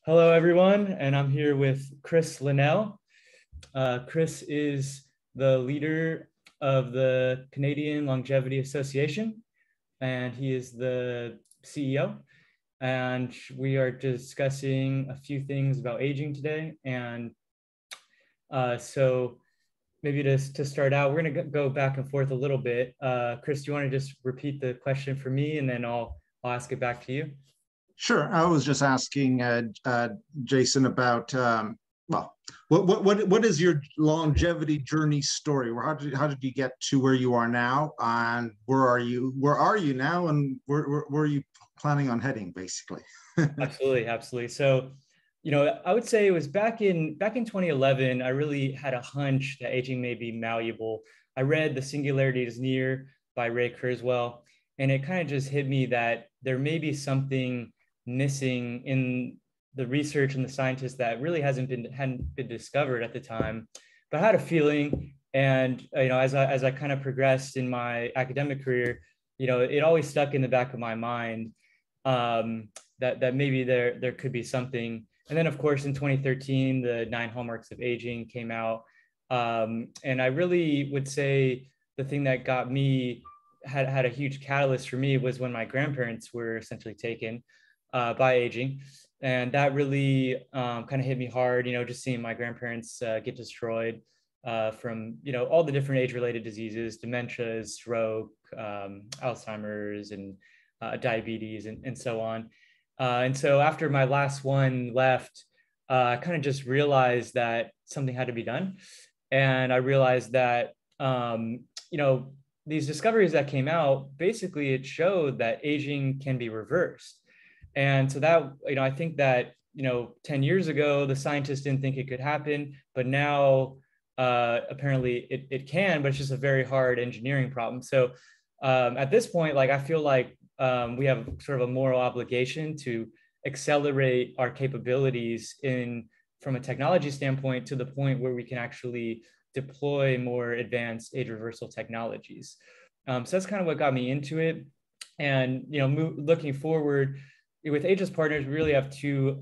Hello, everyone, and I'm here with Chris Linnell. Chris is the leader of the Canadian Longevity Association, and he is the CEO. And we are discussing a few things about aging today. And so maybe to start out, we're going to go back and forth a little bit. Chris, do you want to just repeat the question for me, and then I'll ask it back to you? Sure. I was just asking Jason about well, what is your longevity journey story? How did you get to where you are now, and where are you now, and where are you planning on heading, basically? Absolutely. So, I would say it was back in 2011. I really had a hunch that aging may be malleable. I read The Singularity is Near by Ray Kurzweil, and it kind of just hit me that there may be something missing in the research and the scientists that really hadn't been discovered at the time. But I had a feeling, and as I kind of progressed in my academic career, it always stuck in the back of my mind, that maybe there could be something. And then, of course, in 2013, the 9 Hallmarks of Aging came out, and I really would say the thing that got me had a huge catalyst for me was when my grandparents were essentially taken by aging. And that really kind of hit me hard, just seeing my grandparents get destroyed from, all the different age-related diseases, dementia, stroke, Alzheimer's, and diabetes, and so on. And so after my last one left, I kind of just realized that something had to be done. And I realized that, these discoveries that came out, basically it showed that aging can be reversed. And so that, I think that, 10 years ago, the scientists didn't think it could happen, but now apparently it can, but it's just a very hard engineering problem. So at this point, I feel like we have sort of a moral obligation to accelerate our capabilities from a technology standpoint to the point where we can actually deploy more advanced age reversal technologies. So that's kind of what got me into it. And, looking forward, with Ageless Partners, we really have 2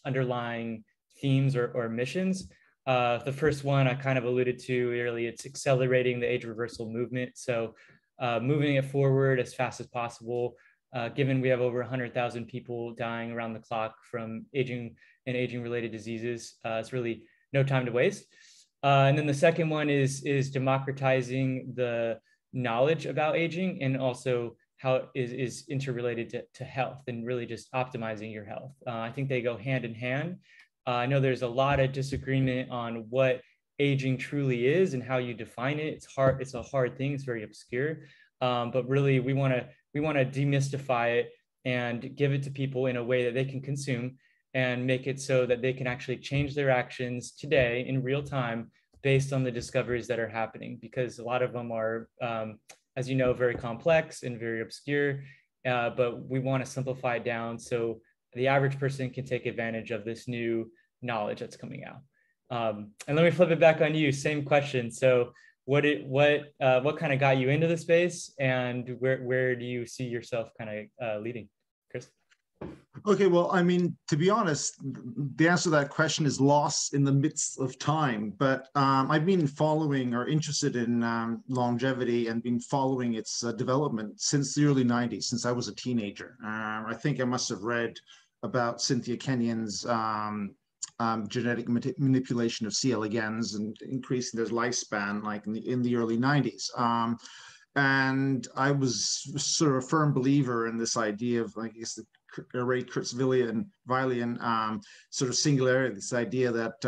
underlying themes or missions. The first one I kind of alluded to earlier, it's accelerating the age reversal movement. So moving it forward as fast as possible, given we have over 100,000 people dying around the clock from aging and aging-related diseases. It's really no time to waste. And then the second one is democratizing the knowledge about aging, and also how it is interrelated to health, and really just optimizing your health. I think they go hand in hand. I know there's a lot of disagreement on what aging truly is and how you define it. It's hard. It's a hard thing. It's very obscure. But really, we want to demystify it and give it to people in a way that they can consume, and make it so that they can actually change their actions today in real time based on the discoveries that are happening. Because a lot of them are, as you know, very complex and very obscure, but we want to simplify it down so the average person can take advantage of this new knowledge that's coming out. And let me flip it back on you. Same question. So what kind of got you into the space, and where do you see yourself kind of leading, Chris? Okay, well, I mean, to be honest, the answer to that question is lost in the midst of time. But I've been following or interested in longevity and been following its development since the early 90s, since I was a teenager. I think I must have read about Cynthia Kenyon's genetic manipulation of C. elegans and increasing their lifespan, like in the early 90s. And I was sort of a firm believer in this idea of, I guess, the Ray Kurzweilian sort of singularity, this idea that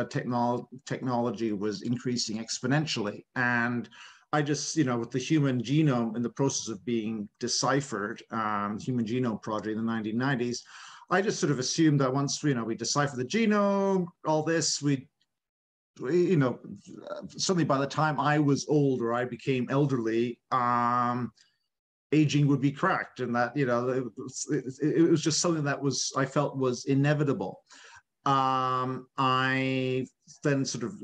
technology was increasing exponentially. And I just, with the human genome in the process of being deciphered, Human Genome Project in the 1990s, I just sort of assumed that once, we decipher the genome, all this, certainly by the time I was old or I became elderly, aging would be cracked, and that it was just something that I felt was inevitable. I then sort of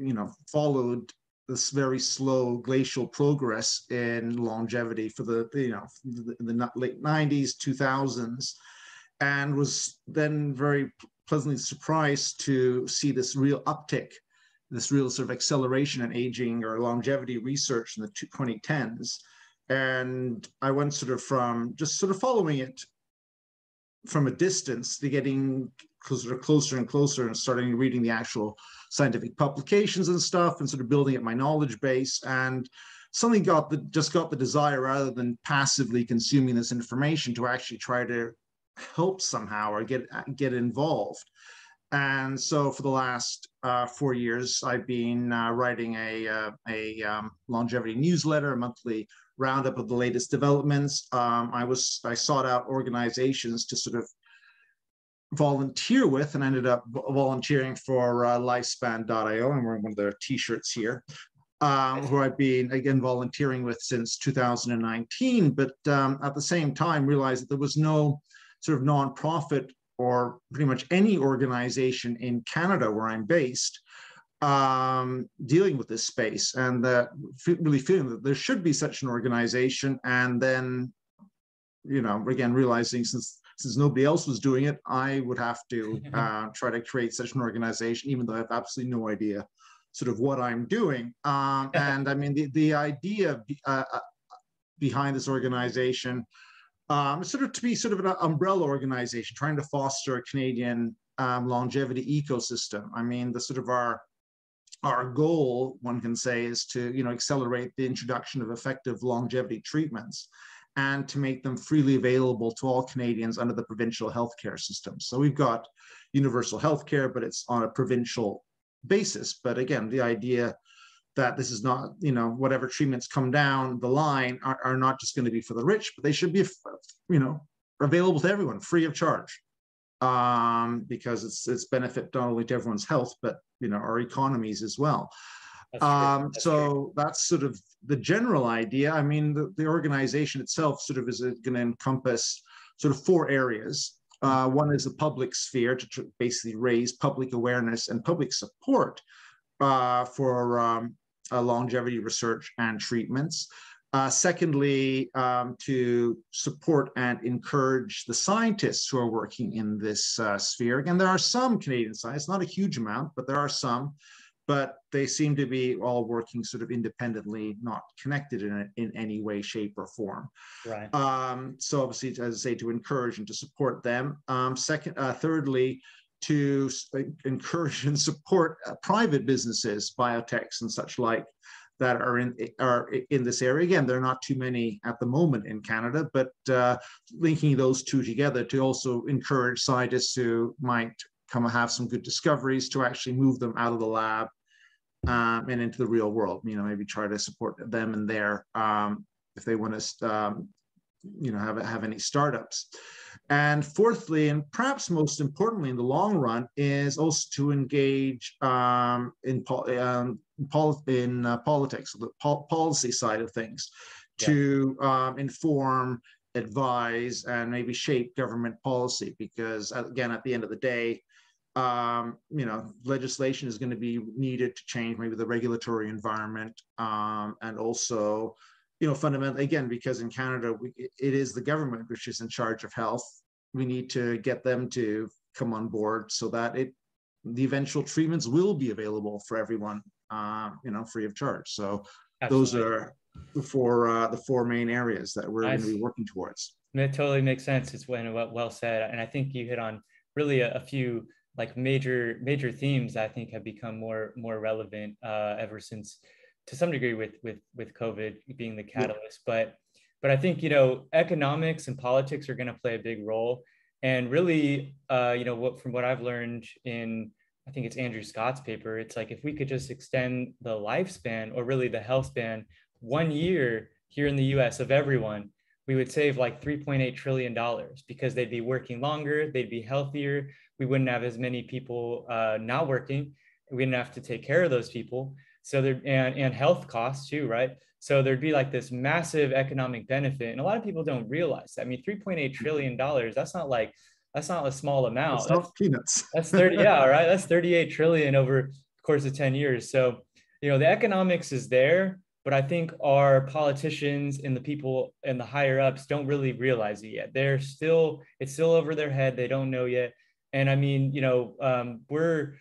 followed this very slow glacial progress in longevity for the late 90s, 2000s, and was then very pleasantly surprised to see this real uptick, this real sort of acceleration in aging or longevity research in the 2010s. And I went sort of from just sort of following it from a distance to getting closer and closer and starting reading the actual scientific publications and stuff and sort of building up my knowledge base. And something got the desire, rather than passively consuming this information, to actually try to help somehow or get involved. And so for the last 4 years, I've been writing a longevity newsletter, a monthly roundup of the latest developments. I sought out organizations to sort of volunteer with, and ended up volunteering for lifespan.io. I'm wearing one of their t-shirts here, who I've been, again, volunteering with since 2019. But at the same time, realized that there was no sort of nonprofit or pretty much any organization in Canada, where I'm based, dealing with this space, and really feeling that there should be such an organization. And then, again, realizing since nobody else was doing it, I would have to try to create such an organization, even though I have absolutely no idea sort of what I'm doing. And I mean, the idea behind this organization, sort of to be sort of an umbrella organization, trying to foster a Canadian longevity ecosystem. I mean, the sort of our goal, one can say, is to accelerate the introduction of effective longevity treatments, and to make them freely available to all Canadians under the provincial healthcare system. So we've got universal healthcare, but it's on a provincial basis. But again, the idea that this is not, whatever treatments come down the line are not just going to be for the rich, but they should be, available to everyone, free of charge, because it's benefit not only to everyone's health, but our economies as well. That's true. That's sort of the general idea. I mean, the organization itself sort of is going to encompass sort of 4 areas. One is the public sphere, to basically raise public awareness and public support for longevity research and treatments. Secondly, to support and encourage the scientists who are working in this sphere. Again, there are some Canadian scientists, not a huge amount, but there are some, but they seem to be all working sort of independently, not connected in any way, shape, or form. Right. So obviously, as I say, to encourage and to support them. Thirdly, to encourage and support private businesses, biotechs and such like, that are in this area. Again, there are not too many at the moment in Canada, but linking those two together to also encourage scientists who might come and have some good discoveries to actually move them out of the lab and into the real world. Maybe try to support them in there if they want to have any startups. And fourthly, and perhaps most importantly in the long run, is also to engage in politics, the policy side of things, to inform, advise, and maybe shape government policy. Because again, at the end of the day, legislation is going to be needed to change maybe the regulatory environment, and also, fundamentally, again, because in Canada, it is the government which is in charge of health. We need to get them to come on board so that the eventual treatments will be available for everyone, free of charge. So Absolutely. Those are the four main areas that we're going to be working towards. It totally makes sense. It's well said. And I think you hit on really a few like major themes that I think have become more relevant ever since, to some degree, with COVID being the catalyst. Yeah. But I think, economics and politics are going to play a big role. And really, from what I've learned in, I think it's Andrew Scott's paper, it's like if we could just extend the lifespan, or really the health span, 1 year here in the US of everyone, we would save like $3.8 trillion, because they'd be working longer, they'd be healthier, we wouldn't have as many people not working, we didn't have to take care of those people. So and health costs too, right? So there'd be like this massive economic benefit. And a lot of people don't realize that. I mean, $3.8 trillion, that's not a small amount. That's not peanuts. That's 30, yeah, right? That's 38 trillion over the course of 10 years. So, the economics is there, but I think our politicians and the people and the higher ups don't really realize it yet. It's still over their head. They don't know yet. And I mean, we're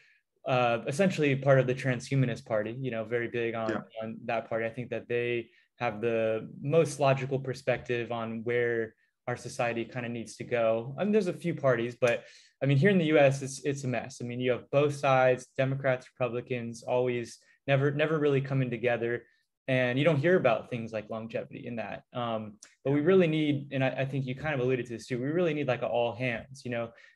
essentially part of the transhumanist party, very big Yeah. on that party. I think that they have the most logical perspective on where our society kind of needs to go. I mean, there's a few parties, but I mean, here in the US, it's a mess. I mean, you have both sides, Democrats, Republicans, always never really coming together. And you don't hear about things like longevity in that. But we really need, and I think you kind of alluded to this too, we really need like an all hands.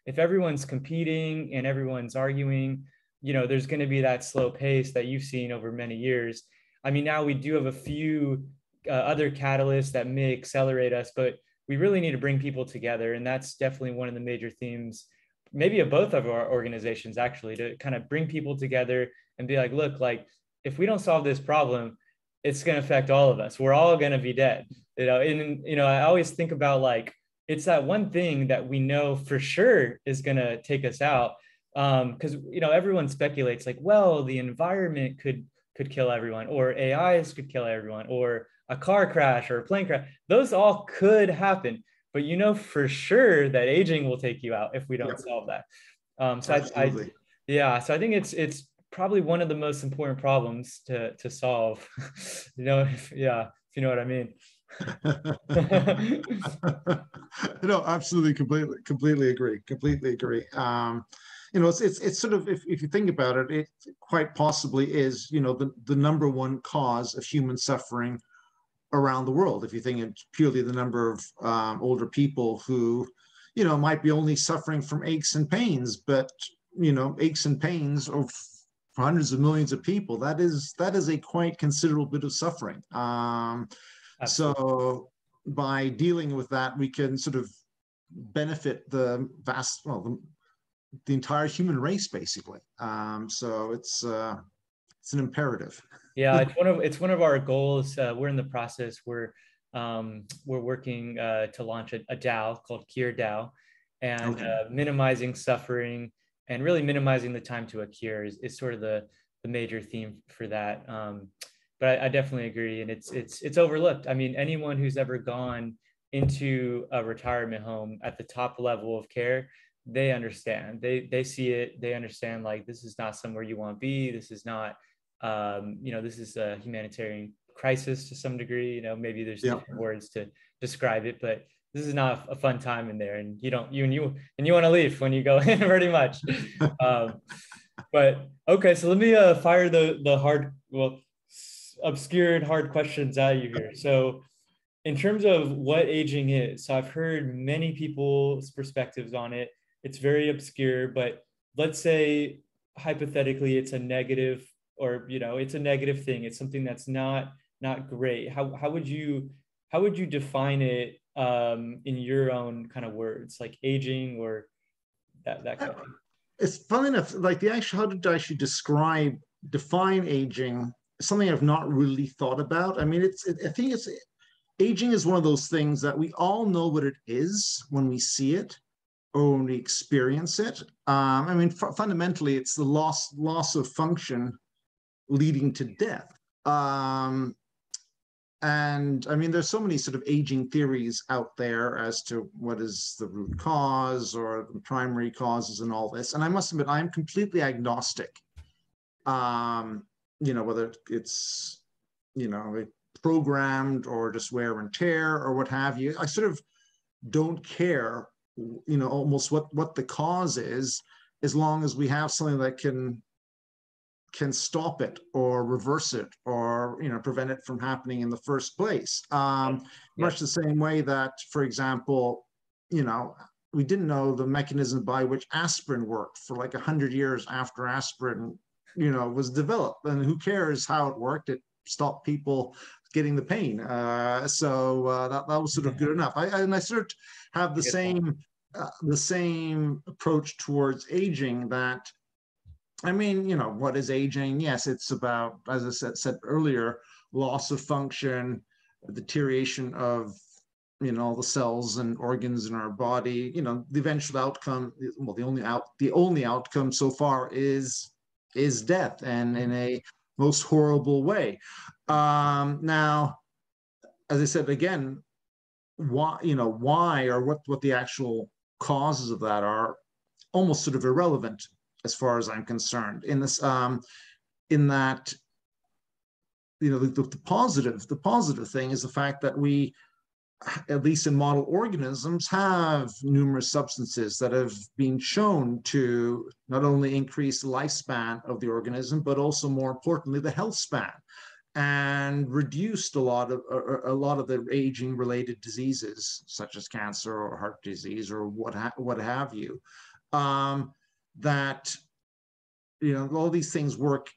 If everyone's competing and everyone's arguing, there's going to be that slow pace that you've seen over many years. I mean, now we do have a few other catalysts that may accelerate us, but we really need to bring people together. And that's definitely one of the major themes, maybe of both of our organizations, actually, to kind of bring people together and be like, look, like if we don't solve this problem, it's going to affect all of us. We're all going to be dead. And I always think about like, it's that one thing that we know for sure is going to take us out. Because everyone speculates like, well, the environment could kill everyone, or AIs could kill everyone, or a car crash or a plane crash. Those all could happen, but for sure that aging will take you out if we don't solve that. So Absolutely. So I think it's probably one of the most important problems to solve. If you know what I mean. No, absolutely, completely agree. It's sort of, if you think about it, it quite possibly is, the number one cause of human suffering around the world. If you think of purely the number of older people who, might be only suffering from aches and pains, but aches and pains of for hundreds of millions of people, that is a quite considerable bit of suffering. So by dealing with that, we can sort of benefit the entire human race, basically. So it's an imperative. Yeah, it's one of our goals. We're in the process. We're working to launch a DAO called Cure DAO, and minimizing suffering and really minimizing the time to a cure is sort of the major theme for that. But I definitely agree, and it's overlooked. I mean, anyone who's ever gone into a retirement home at the top level of care, they understand. They see it. They understand, like, this is not somewhere you want to be. This is not, this is a humanitarian crisis to some degree. Maybe there's different words to describe it, but this is not a fun time in there, and you want to leave when you go in, pretty much. But okay, so let me fire the hard, obscured hard questions at you here. So in terms of what aging is, so I've heard many people's perspectives on it. It's very obscure, but let's say hypothetically it's a negative, or it's a negative thing. It's something that's not great. How would you define it in your own kind of words, like aging or that kind of thing? It's funny enough, like how did I actually define aging? Something I've not really thought about. I mean, I think aging is one of those things that we all know what it is when we see it or when we experience it. I mean, fundamentally, it's the loss of function leading to death. And I mean, there's so many sort of aging theories out there as to what is the root cause or the primary causes and all this. And I must admit, I'm completely agnostic. Whether it's, programmed or just wear and tear or what have you. I sort of don't care, almost what the cause is, as long as we have something that can stop it or reverse it or prevent it from happening in the first place. Much the same way that, for example, we didn't know the mechanism by which aspirin worked for like 100 years after aspirin was developed, and who cares how it worked? It stopped people getting the pain. So that was sort of good enough. I sort of have the same approach towards aging. That, I mean, what is aging? Yes, it's about, as I said earlier, loss of function, deterioration of, all the cells and organs in our body. The eventual outcome, well, the only outcome so far is death, and in a most horrible way. Now, as I said, again, why or what the actual causes of that are, almost sort of irrelevant as far as I'm concerned. In this, in that, you know, the positive thing is the fact that we, at least in model organisms, have numerous substances that have been shown to not only increase the lifespan of the organism, but also, more importantly, the health span, and reduced a lot of the aging related diseases such as cancer or heart disease or what have you. That, you know, all these things work,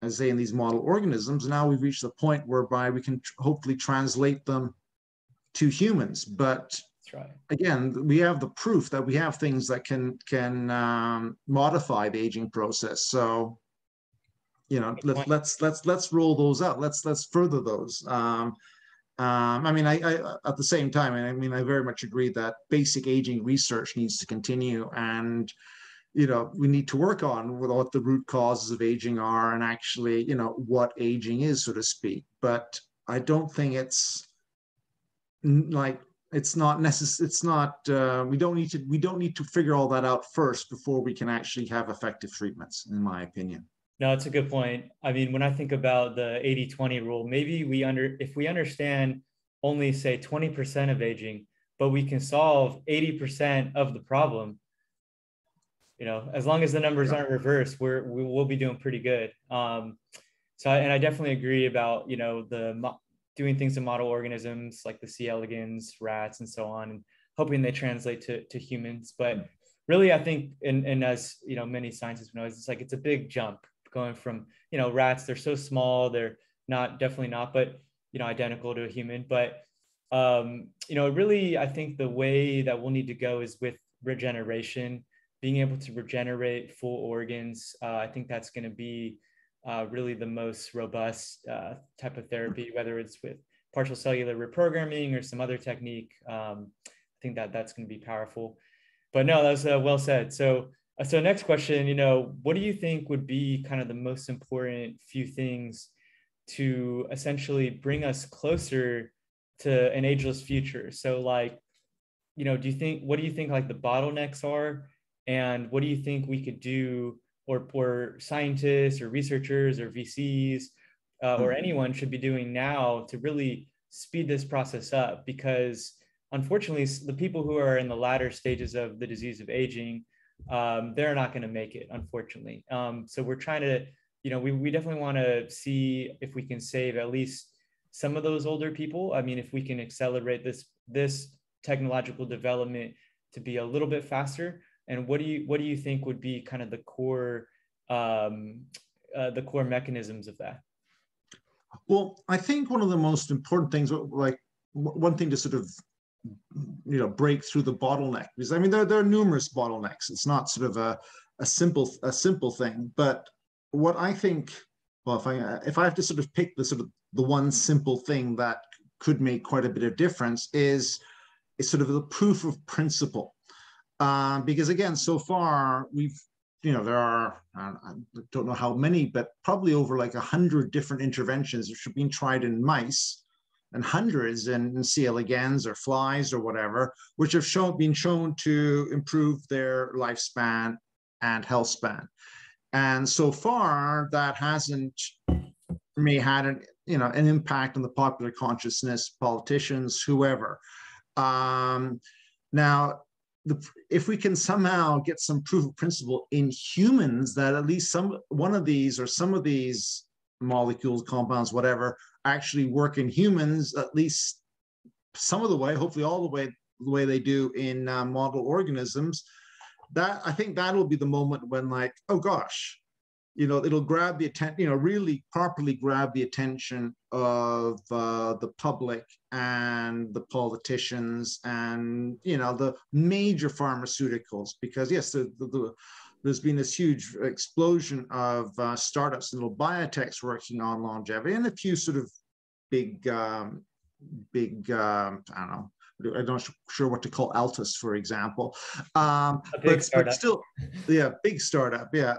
as I say, in these model organisms. Now we've reached the point whereby we can hopefully translate them to humans. But that's right. Again, we have the proof that we have things that can modify the aging process. So, you know, let's roll those out. Let's further those. I mean, I at the same time, I mean, I very much agree that basic aging research needs to continue, and you know, we need to work on what the root causes of aging are, and actually, you know, what aging is, so to speak. But I don't think it's like, it's not necessary. It's not. We don't need to figure all that out first before we can actually have effective treatments, in my opinion. No, it's a good point. I mean, when I think about the 80-20 rule, maybe if we understand only say 20% of aging, but we can solve 80% of the problem, you know, as long as the numbers aren't reversed, we will be doing pretty good. And I definitely agree about, you know, doing things in model organisms like the C. elegans, rats, and so on, and hoping they translate to humans. But really, I think, and as you know, many scientists know, it's like, it's a big jump going from, you know, rats, they're so small, they're definitely not, but, you know, identical to a human. But, you know, really, I think the way that we'll need to go is with regeneration, being able to regenerate full organs. I think that's going to be really the most robust type of therapy, whether it's with partial cellular reprogramming or some other technique. I think that's going to be powerful. But no, that was well said. So next question, you know, what do you think would be kind of the most important few things to essentially bring us closer to an ageless future? So like, you know, what do you think like the bottlenecks are? And what do you think we could do, or scientists or researchers or VCs or anyone should be doing now to really speed this process up? Because unfortunately, the people who are in the latter stages of the disease of aging, they're not going to make it, unfortunately. So we're trying to, you know, we definitely want to see if we can save at least some of those older people. I mean, if we can accelerate this technological development to be a little bit faster. And what do you think would be kind of the core mechanisms of that? Well, I think one of the most important things, like one thing to sort of, you know, break through the bottleneck, because I mean there are numerous bottlenecks. It's not sort of a simple thing. But what I think, well, if I have to sort of pick the one simple thing that could make quite a bit of difference is sort of the proof of principle. Because again, so far we've, you know, there are, I don't know how many, but probably over like 100 different interventions which have been tried in mice, and hundreds in C. elegans or flies or whatever, which have been shown to improve their lifespan and health span. And so far, that hasn't had an impact on the popular consciousness, politicians, whoever. Now, if we can somehow get some proof of principle in humans that at least one of these or some of these molecules, compounds, whatever, actually work in humans, at least some of the way, hopefully all the way they do in model organisms, that I think that'll be the moment when, like, oh gosh, you know, it'll grab the attention, you know, really properly grab the attention of the public and the politicians and, you know, the major pharmaceuticals. Because yes, there's been this huge explosion of startups and little biotechs working on longevity, and a few sort of big, I don't know, I'm not sure what to call Altus, for example. But still, yeah, big startup, yeah.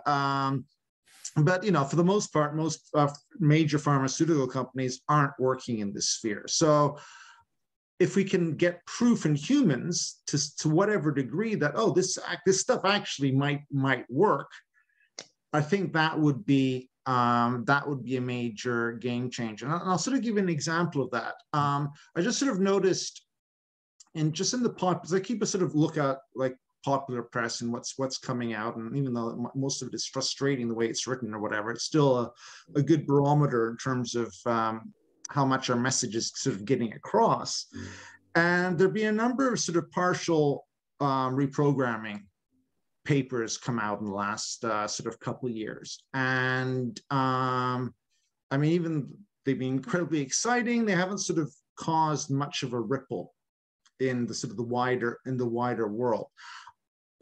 But, you know, for the most part, most major pharmaceutical companies aren't working in this sphere. So if we can get proof in humans to whatever degree that, oh, this stuff actually might work, I think that would be a major game changer. And I'll sort of give an example of that. I just sort of noticed, and just in the pop, because I keep a sort of look at like popular press and what's coming out, and even though most of it is frustrating the way it's written or whatever, it's still a good barometer in terms of how much our message is sort of getting across. And there'll be a number of sort of partial reprogramming papers come out in the last sort of couple of years. And I mean, even they've been incredibly exciting. They haven't sort of caused much of a ripple in the sort of the wider world.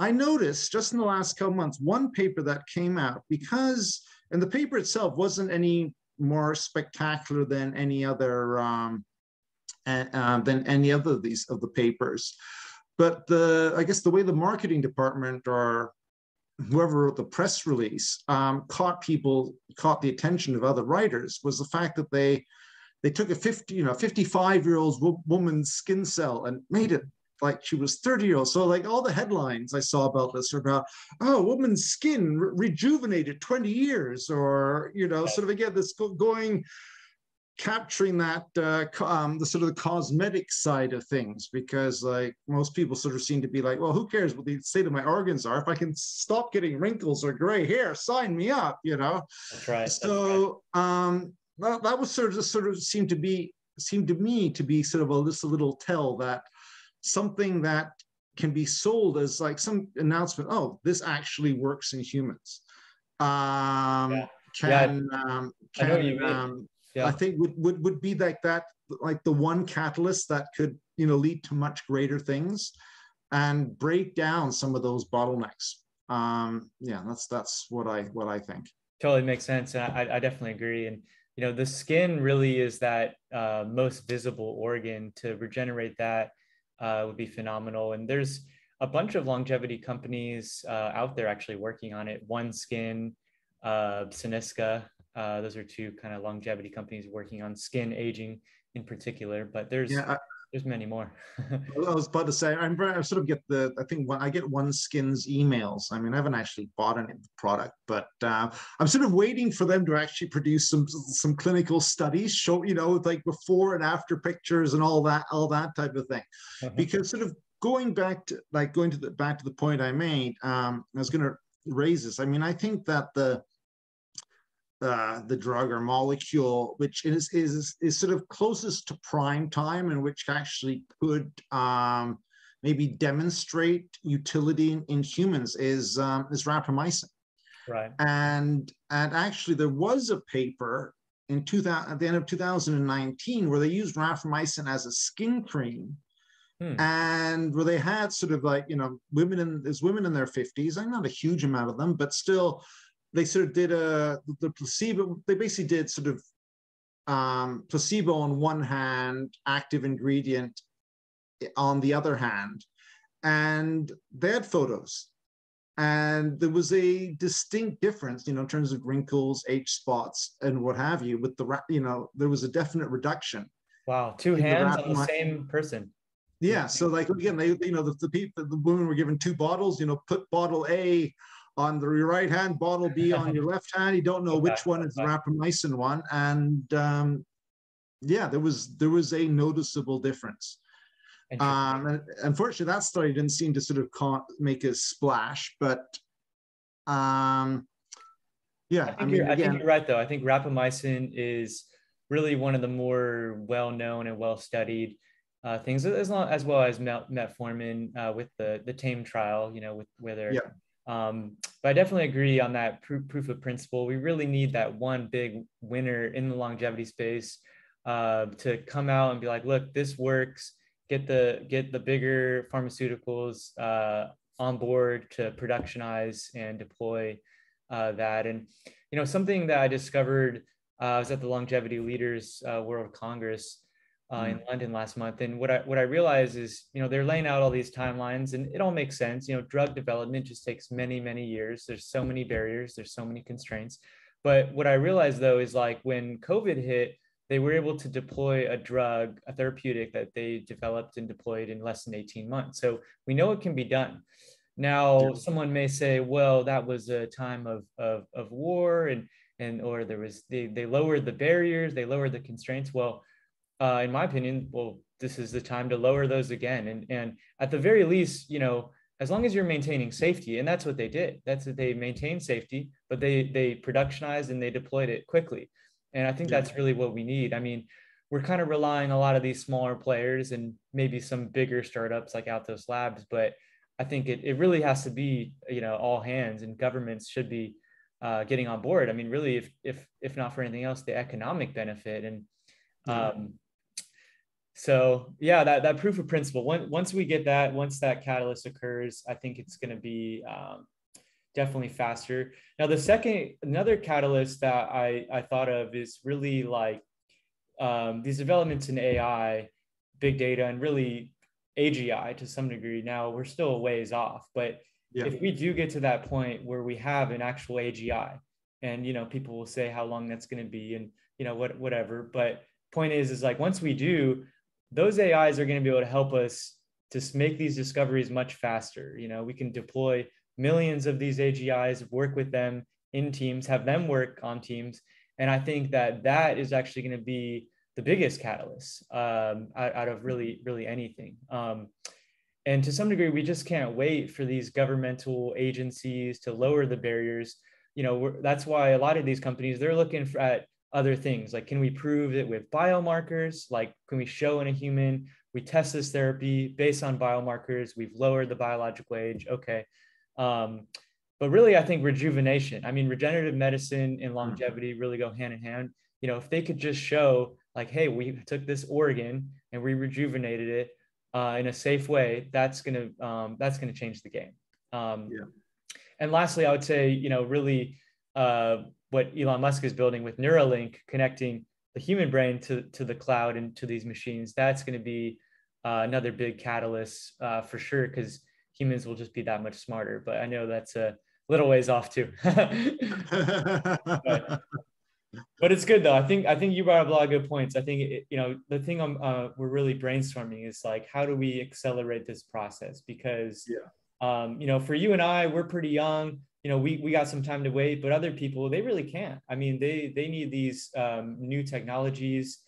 I noticed just in the last couple months, one paper that came out, because, and the paper itself wasn't any more spectacular than any other of the papers, but I guess the way the marketing department or whoever wrote the press release caught the attention of other writers was the fact that they took a 55-year-old woman's skin cell and made it like she was 30-year-old. So like all the headlines I saw about this are about, oh, woman's skin rejuvenated 20 years, or, sort of again, this capturing that the sort of the cosmetic side of things, because like most people sort of seem to be like, well, who cares what the state of my organs are? If I can stop getting wrinkles or gray hair, sign me up, That's right. So that was sort of seemed to me to be sort of just a little tell that something that can be sold as like some announcement, oh, this actually works in humans. I know what you mean. I think would be like that, like the one catalyst that could, lead to much greater things and break down some of those bottlenecks. That's what I think. Totally makes sense. And I definitely agree. And, the skin really is that most visible organ. To regenerate that would be phenomenal. And there's a bunch of longevity companies out there actually working on it. OneSkin, Siniska, those are two kind of longevity companies working on skin aging in particular, but there's many more. I was about to say, I sort of get I get OneSkin's emails. I mean, I haven't actually bought any of the product, but I'm sort of waiting for them to actually produce some clinical studies, show, with like before and after pictures and all that type of thing. Because sort of back to the point I made, I was going to raise this. I mean, I think that the drug or molecule, which is sort of closest to prime time and which actually could maybe demonstrate utility in humans is rapamycin. Right. And actually there was a paper at the end of 2019 where they used rapamycin as a skin cream. And where they had sort of like, women in their 50s, and not a huge amount of them, but still, they sort of did the placebo. They basically did sort of placebo on one hand, active ingredient on the other hand, and they had photos, and there was a distinct difference, in terms of wrinkles, age spots, and what have you. With there was a definite reduction. Wow, two hands on the same person. Yeah, so like again, the women were given two bottles. Put bottle A on your right hand, bottle B on your left hand. You don't know which one is the rapamycin one, and there was a noticeable difference. And unfortunately, that study didn't seem to sort of make a splash, but I think you're right though. I think rapamycin is really one of the more well-known and well-studied things, as well as metformin with the TAME trial, with whether. Yeah. But I definitely agree on that proof of principle. We really need that one big winner in the longevity space to come out and be like, look, this works. Get the bigger pharmaceuticals on board to productionize and deploy that. And something that I discovered, I was at the Longevity Leaders World Congress in London last month, and what I realized is, they're laying out all these timelines, and it all makes sense. Drug development just takes many years. There's so many barriers. There's so many constraints. But what I realized though is, like, when COVID hit, they were able to deploy a drug, a therapeutic that they developed and deployed in less than 18 months. So we know it can be done. Now, someone may say, well, that was a time of war, and or there was they lowered the barriers, they lowered the constraints. Well, in my opinion, well, this is the time to lower those again. And at the very least, you know, as long as you're maintaining safety, and that's what they did. That's what they maintained safety, but they productionized and they deployed it quickly. And I think that's really what we need. I mean, we're kind of relying a lot of these smaller players and maybe some bigger startups like Altos Labs, but I think it really has to be, you know, all hands, and governments should be getting on board. I mean, really, if not for anything else, the economic benefit. And so yeah, that proof of principle. Once we get that, once that catalyst occurs, I think it's going to be definitely faster. Now, another catalyst that I thought of is really like these developments in AI, big data, and really AGI to some degree. Now we're still a ways off, but if we do get to that point where we have an actual AGI, and you know, people will say how long that's going to be, and you know, whatever. But point is like once we do, those AIs are going to be able to help us to make these discoveries much faster. You know, we can deploy millions of these AGIs, work with them in teams, have them work on teams, and I think that is actually going to be the biggest catalyst out of really anything. And to some degree, we just can't wait for these governmental agencies to lower the barriers. You know, that's why a lot of these companies, they're looking at other things. Like, can we prove it with biomarkers? Like, can we show in a human, we test this therapy based on biomarkers, we've lowered the biological age. Okay. But really, I think rejuvenation, I mean, regenerative medicine and longevity really go hand in hand. You know, if they could just show like, hey, we took this organ and we rejuvenated it in a safe way, that's gonna change the game. And lastly, I would say, you know, really what Elon Musk is building with Neuralink, connecting the human brain to the cloud and to these machines, that's going to be another big catalyst for sure, because humans will just be that much smarter. But I know that's a little ways off too. But it's good though. I think you brought up a lot of good points. I think you know, the thing we're really brainstorming is like, how do we accelerate this process? Because you know, for you and I, we're pretty young. You know, we got some time to wait, but other people, they really can't. I mean, they need these new technologies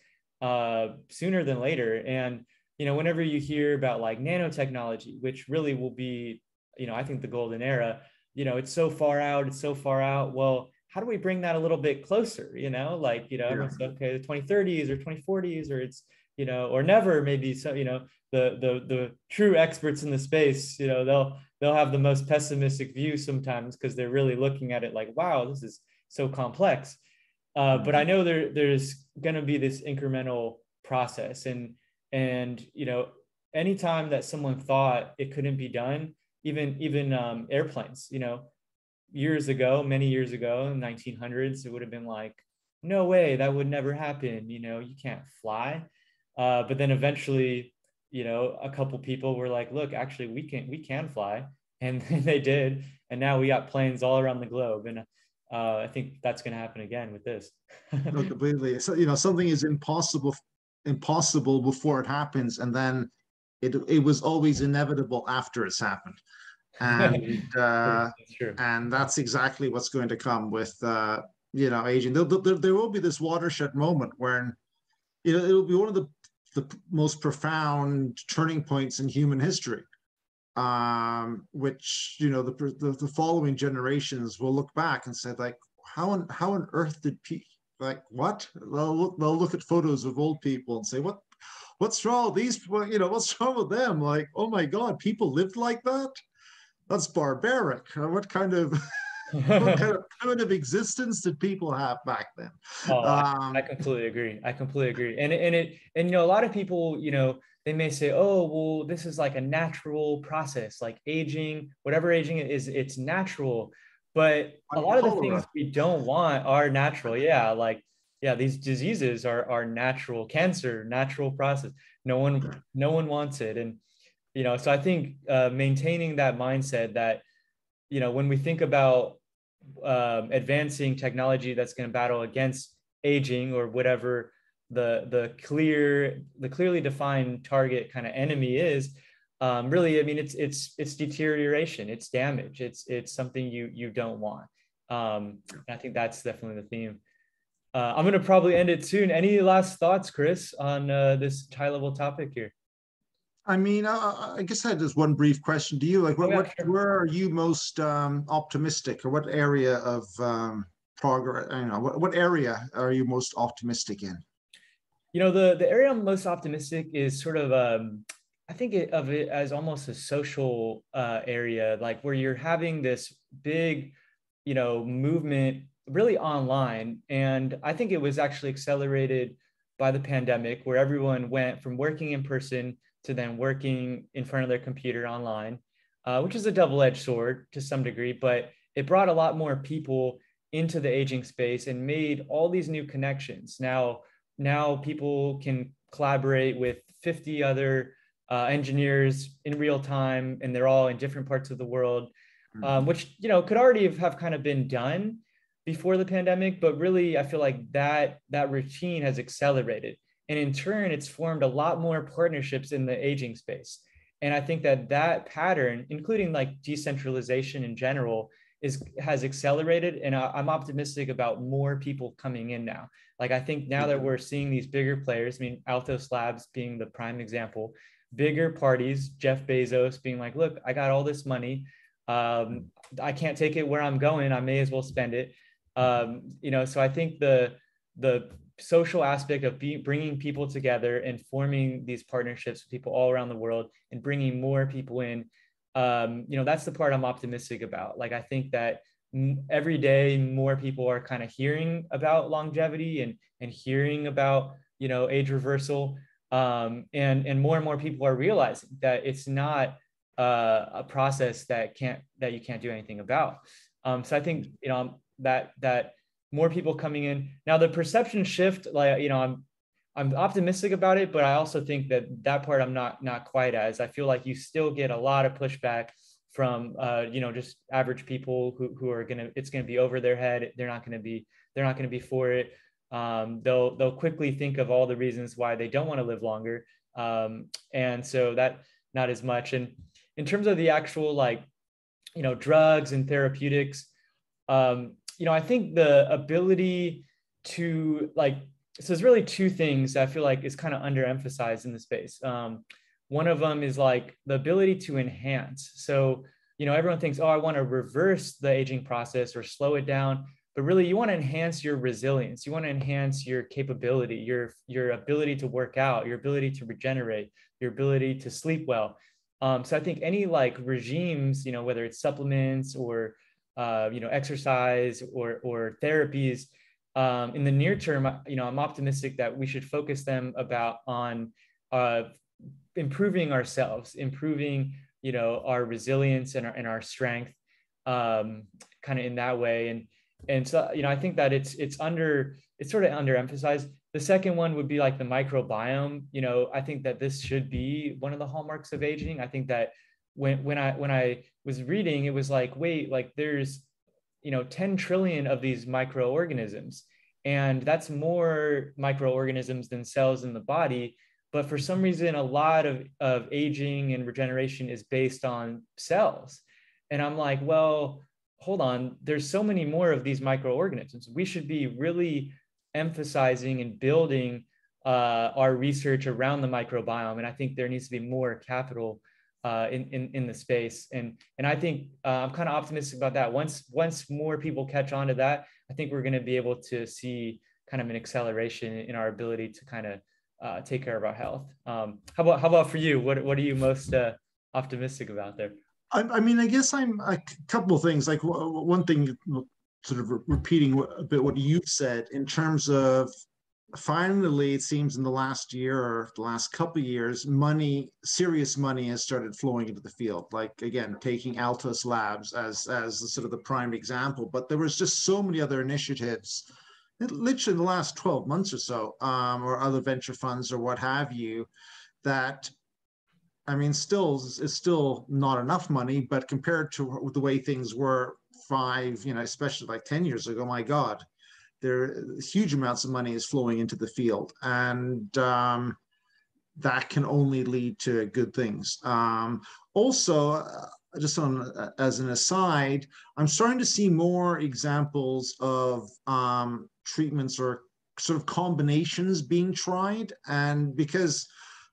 sooner than later. And you know, whenever you hear about like nanotechnology, which really will be, you know, I think the golden era, you know, it's so far out, Well, how do we bring that a little bit closer? You know, like, you know, everyone's okay, the 2030s or 2040s, or it's, you know, or never, maybe. So, you know, the true experts in the space, you know, they'll have the most pessimistic view sometimes, because they're really looking at it like, wow, this is so complex. But I know there's going to be this incremental process, and you know, anytime that someone thought it couldn't be done, even airplanes, you know, many years ago, in 1900s, it would have been like, no way, that would never happen. You know, you can't fly. But then eventually, you know, a couple people were like, look, actually, we can fly, and they did, and now we got planes all around the globe. And I think that's going to happen again with this. No, completely. So, you know, something is impossible before it happens, and then it was always inevitable after it's happened. And That's true. And that's exactly what's going to come with you know, aging. There will be this watershed moment where, you know, it'll be one of the most profound turning points in human history, which, you know, the following generations will look back and say, like, how on earth did people, like, what? They'll look at photos of old people and say, what's wrong with these, you know, what's wrong with them? Like, oh my God, people lived like that? That's barbaric. What kind of primitive existence did people have back then? I completely agree. And you know, a lot of people, you know, they may say, oh, well, this is like a natural process, like aging, whatever aging is, it's natural. But a lot of the things we don't want are natural. Yeah, like, yeah, these diseases are natural. Cancer, natural process. No one wants it. And you know, so I think maintaining that mindset that, you know, when we think about advancing technology that's going to battle against aging or whatever the clearly defined target kind of enemy is, really, I mean, it's deterioration, it's damage, it's something you don't want. I think that's definitely the theme. I'm going to probably end it soon. Any last thoughts, Chris, on this high level topic here? I mean, I guess I had just one brief question to you. Like, Oh, yeah, sure. where are you most optimistic, or what area of progress? You know, what area are you most optimistic in? The area I'm most optimistic is sort of I think of it as almost a social area, like where you're having this big, movement really online. And I think it was actually accelerated by the pandemic, where everyone went from working in person to then working in front of their computer online, which is a double-edged sword to some degree, but it brought a lot more people into the aging space and made all these new connections. Now people can collaborate with 50 other engineers in real time, and they're all in different parts of the world, which could already have kind of been done before the pandemic, but really I feel like that routine has accelerated, and in turn it's formed a lot more partnerships in the aging space. And I think that pattern, including like decentralization in general, has accelerated, and I'm optimistic about more people coming in now. Like, I think now that we're seeing these bigger players, I mean, Altos Labs being the prime example, bigger parties, Jeff Bezos being like, look, I got all this money. I can't take it where I'm going. I may as well spend it. So I think the social aspect of bringing people together and forming these partnerships with people all around the world and bringing more people in, that's the part I'm optimistic about. Like, I think that every day more people are kind of hearing about longevity and hearing about, age reversal. And more people are realizing that it's not a process that you can't do anything about. So I think, that more people coming in now, the perception shift, like, I'm optimistic about it, but I also think that part I'm not quite as. I feel like you still get a lot of pushback from just average people who are it's gonna be over their head. They're not gonna be for it. They'll quickly think of all the reasons why they don't want to live longer, and so that not as much. And in terms of the actual, like, drugs and therapeutics, I think the ability to, like, so there's really two things I feel like is kind of underemphasized in the space. One of them is like the ability to enhance. So, everyone thinks, oh, I want to reverse the aging process or slow it down, but really you want to enhance your resilience. You want to enhance your capability, your ability to work out, your ability to regenerate, your ability to sleep well. So I think any like regimes, whether it's supplements or exercise or therapies, in the near term, I'm optimistic that we should focus them on improving ourselves, improving, our resilience and our strength, kind of in that way. And so, I think that it's sort of underemphasized. The second one would be like the microbiome. I think that this should be one of the hallmarks of aging. I think that when I was reading, it was like, wait, like there's 10 trillion of these microorganisms, and that's more microorganisms than cells in the body. But for some reason, a lot of aging and regeneration is based on cells. And I'm like, well, hold on, there's so many more of these microorganisms. We should be really emphasizing and building our research around the microbiome. And I think there needs to be more capital in the space. And I think I'm kind of optimistic about that. Once more people catch on to that, I think we're going to be able to see kind of an acceleration in our ability to kind of take care of our health. How about for you? What are you most optimistic about there? I mean, I guess I'm a couple of things. Like, one thing, sort of repeating a bit what you've said in terms of, finally, it seems in the last year or the last couple of years, serious money has started flowing into the field. Like, again, taking Altos Labs as sort of the prime example, but there was just so many other initiatives, literally in the last 12 months or so, or other venture funds or what have you, that, I mean, it's still not enough money, but compared to the way things were especially like 10 years ago, my God, huge amounts of money is flowing into the field, and that can only lead to good things. Also, just on as an aside, I'm starting to see more examples of treatments or sort of combinations being tried, and because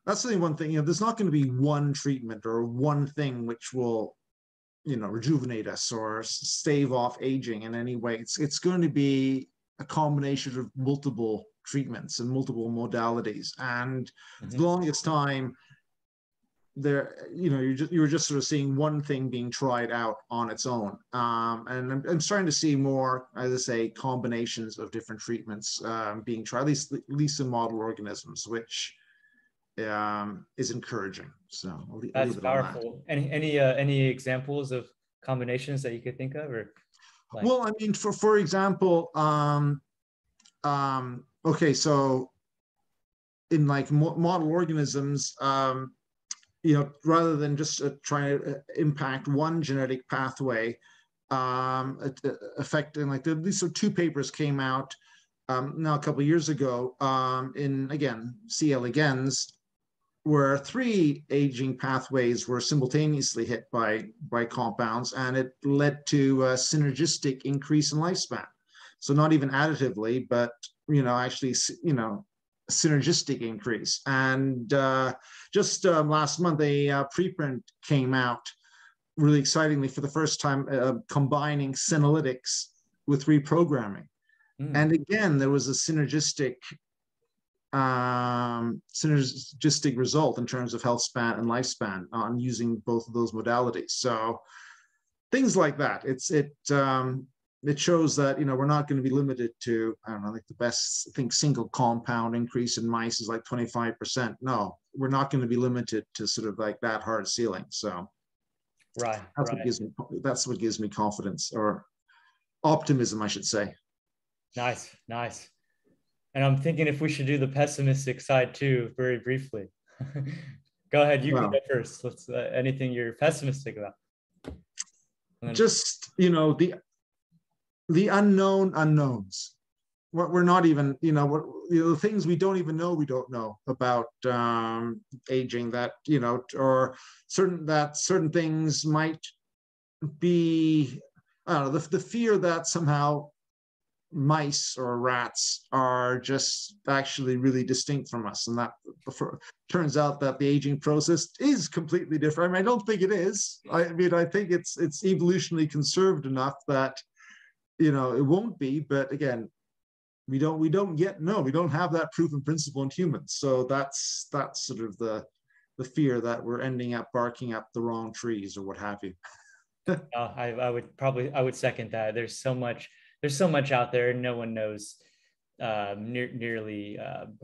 that's the one thing, there's not going to be one treatment or one thing which will, rejuvenate us or stave off aging in any way. It's going to be a combination of multiple treatments and multiple modalities. And for the longest time, you were just sort of seeing one thing being tried out on its own. And I'm starting to see more, as I say, combinations of different treatments being tried, at least in model organisms, which is encouraging. So that's powerful. Any examples of combinations that you could think of, or like? Well, I mean, for example, okay, so in like model organisms, rather than just trying to impact one genetic pathway, affecting like these two papers came out now a couple of years ago in, again, C. elegans, where 3 aging pathways were simultaneously hit by compounds, and it led to a synergistic increase in lifespan. So not even additively, but actually, synergistic increase. And just last month, a preprint came out, really excitingly, for the first time, combining senolytics with reprogramming. And again, there was a synergistic result in terms of health span and lifespan on using both of those modalities. So things like that. It shows that we're not going to be limited to, I don't know, like the best, I think, single compound increase in mice is like 25%. No, we're not going to be limited to sort of like that hard ceiling. So that's what gives me confidence, or optimism, I should say. Nice. And I'm thinking if we should do the pessimistic side too, very briefly. Go ahead, you can go first. Let's anything you're pessimistic about. Just the unknown unknowns. What we're not even, the things we don't even know, we don't know about aging, that, or certain things might be, I don't know, the fear that somehow mice or rats are just actually really distinct from us, and that turns out that the aging process is completely different. I mean, I don't think it is. I think it's evolutionarally conserved enough that it won't be. But again, we don't yet know. We don't have that proof in principle in humans. So that's sort of the fear that we're ending up barking up the wrong trees or what have you. I would second that. There's so much out there, and no one knows nearly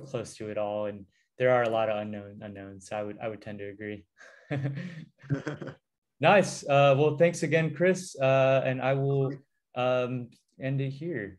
close to it all, and there are a lot of unknowns. So I would tend to agree. Nice. Well, thanks again, Chris, and I will end it here.